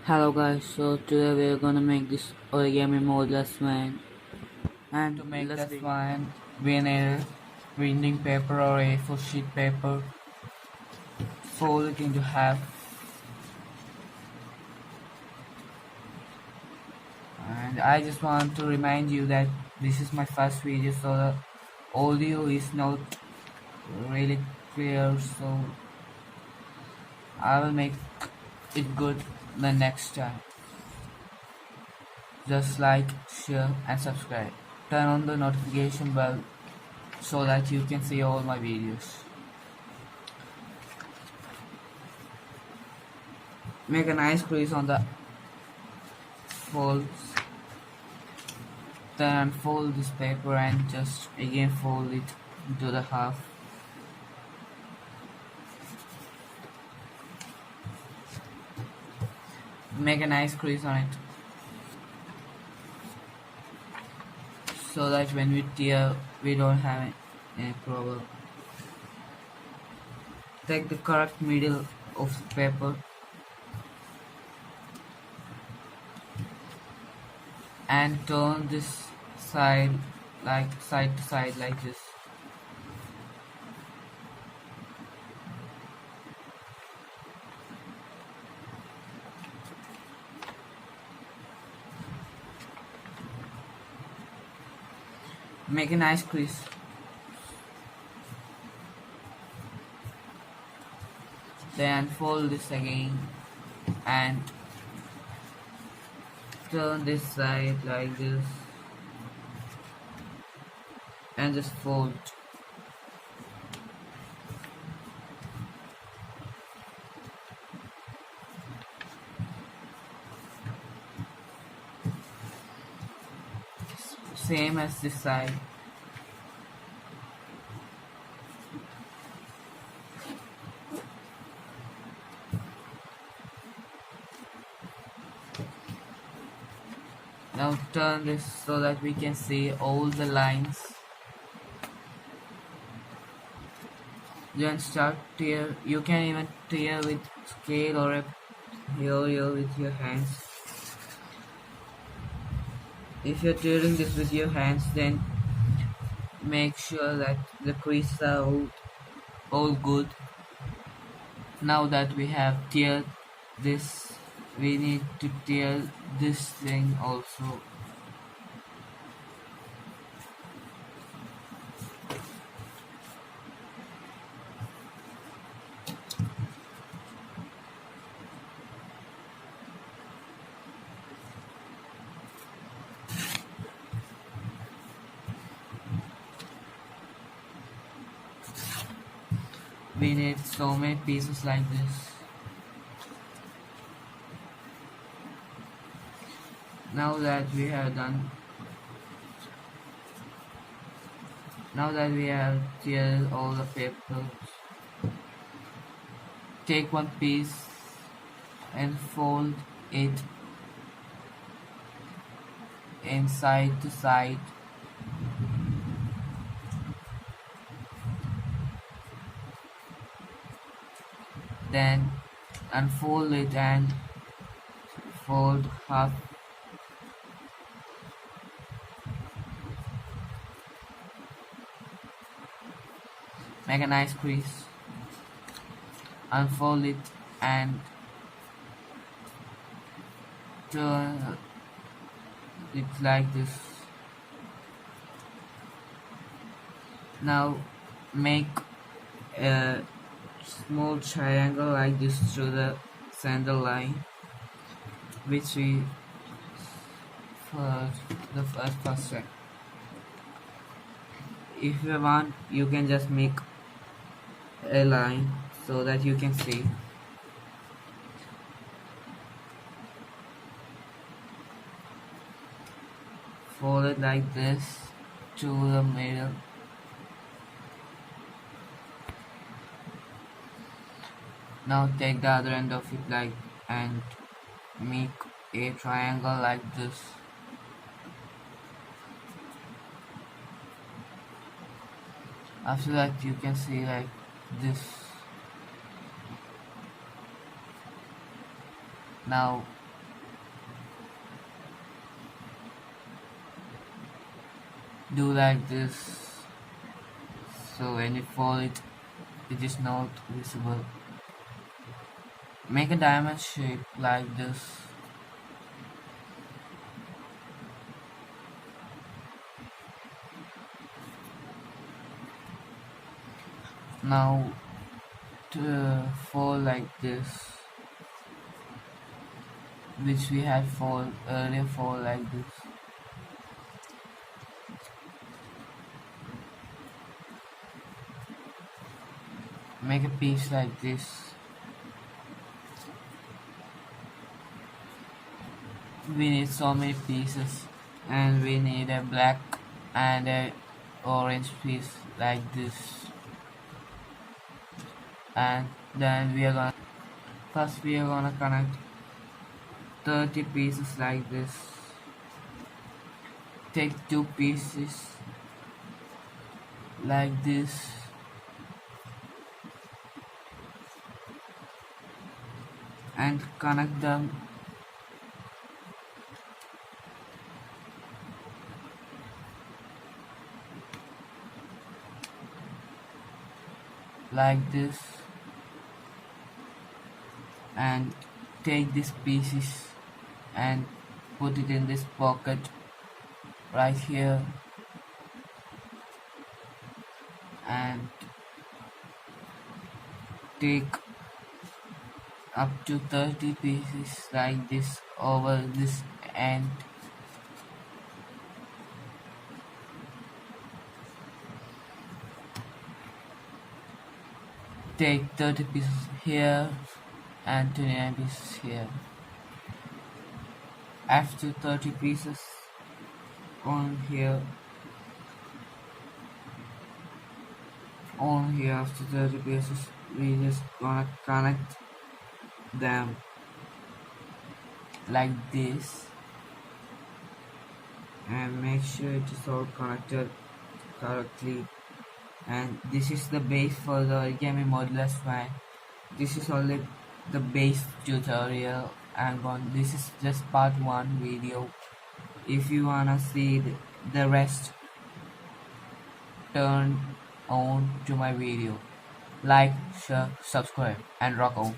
Hello guys, so today we are gonna make this origami modular swan, and To make let's that begin. one, we need binding paper or A4 sheet paper. Fold it into half, and I just want to remind you that this is my first video, so the audio is not really clear, so I will make it good the next time. Just like, share and subscribe. Turn on the notification bell so that you can see all my videos. Make a nice crease on the folds. Then unfold this paper and just again fold it into the half. Make a nice crease on it so that when we tear we don't have any problem. Take the correct middle of the paper and turn this side side to side like this. Make a nice crease. Then fold this again and turn this side like this and just fold. Same as this side. Now turn this so that we can see all the lines. Then start tear. You can even tear with scale or a here with your hands. If you're tearing this with your hands, then make sure that the creases are all good. Now that we have teared this, we need to tear this thing also. We need so many pieces like this. Now that we have teared all the papers, take one piece and fold it in side to side. Then unfold it and fold half. Make a nice crease. Unfold it and turn it like this. Now make a small triangle like this through the center line, which we for the first step. If you want, you can just make a line so that you can see. Fold it like this to the middle. Now take the other end of it and make a triangle like this. After that you can see like this. Now do like this, so when you fold it, it is not visible. Make a diamond shape like this. Now to fold like this, which we had fold earlier, fold like this. Make a piece like this. We need so many pieces, and we need a black and a orange piece like this. And then we are gonna connect 30 pieces like this. Take two pieces like this and connect them like this, and take these pieces and put it in this pocket right here, and take up to 30 pieces like this over this end. Take 30 pieces here and 29 pieces here. After 30 pieces on here after 30 pieces, we just gonna connect them like this and make sure it is all connected correctly. And this is the base for the origami modular swan. This is only the base tutorial. This is just part 1 video. If you wanna see the rest, turn on to my video. Like, share, subscribe, and rock on.